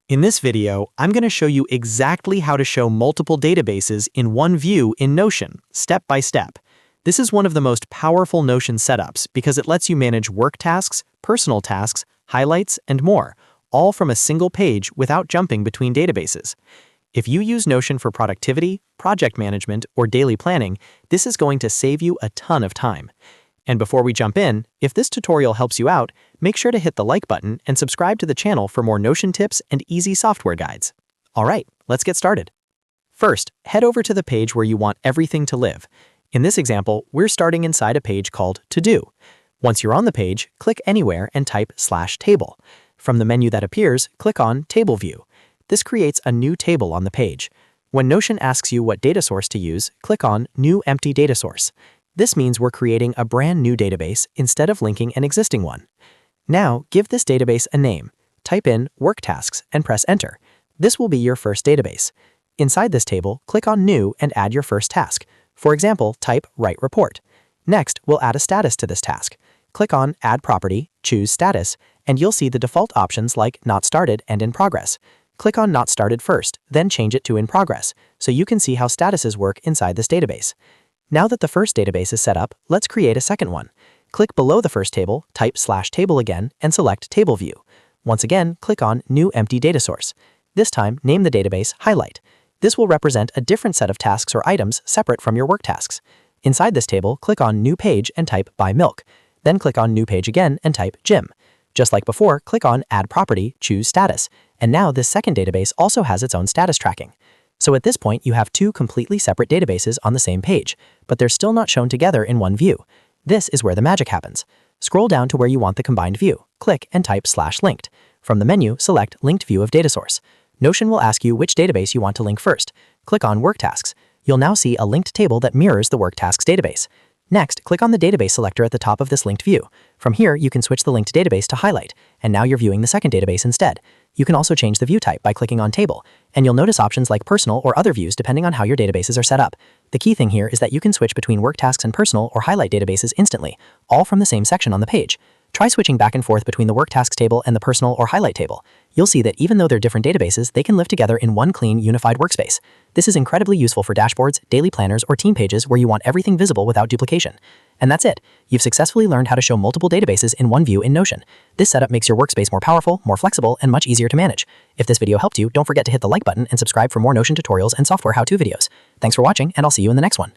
In this video, I'm going to show you exactly how to show multiple databases in one view in Notion, step by step. This is one of the most powerful Notion setups because it lets you manage work tasks, personal tasks, highlights, and more, all from a single page without jumping between databases. If you use Notion for productivity, project management, or daily planning, this is going to save you a ton of time. And before we jump in, if this tutorial helps you out, make sure to hit the like button and subscribe to the channel for more Notion tips and easy software guides. All right, let's get started. First, head over to the page where you want everything to live. In this example, we're starting inside a page called To Do. Once you're on the page, click anywhere and type /table. From the menu that appears, click on Table View. This creates a new table on the page. When Notion asks you what data source to use, click on New Empty Data Source. This means we're creating a brand new database instead of linking an existing one. Now, give this database a name. Type in Work Tasks and press Enter. This will be your first database. Inside this table, click on New and add your first task. For example, type Write Report. Next, we'll add a status to this task. Click on Add Property, choose Status, and you'll see the default options like Not Started and In Progress. Click on Not Started first, then change it to In Progress, so you can see how statuses work inside this database. Now that the first database is set up, let's create a second one. Click below the first table, type /table again, and select Table View. Once again, click on New Empty Data Source. This time, name the database Highlight. This will represent a different set of tasks or items separate from your work tasks. Inside this table, click on New Page and type Buy Milk. Then click on New Page again and type Gym. Just like before, click on Add Property, choose Status. And now this second database also has its own status tracking. So at this point, you have two completely separate databases on the same page, but they're still not shown together in one view. This is where the magic happens. Scroll down to where you want the combined view, click and type /linked. From the menu, select Linked View of Data Source. Notion will ask you which database you want to link first. Click on Work Tasks. You'll now see a linked table that mirrors the Work Tasks database. Next, click on the database selector at the top of this linked view. From here, you can switch the linked database to Highlight, and now you're viewing the second database instead. You can also change the view type by clicking on Table, and you'll notice options like Personal or Other views depending on how your databases are set up. The key thing here is that you can switch between Work Tasks and Personal or Highlight databases instantly, all from the same section on the page. Try switching back and forth between the Work Tasks table and the Personal or Highlight table. You'll see that even though they're different databases, they can live together in one clean, unified workspace. This is incredibly useful for dashboards, daily planners, or team pages where you want everything visible without duplication. And that's it. You've successfully learned how to show multiple databases in one view in Notion. This setup makes your workspace more powerful, more flexible, and much easier to manage. If this video helped you, don't forget to hit the like button and subscribe for more Notion tutorials and software how-to videos. Thanks for watching, and I'll see you in the next one.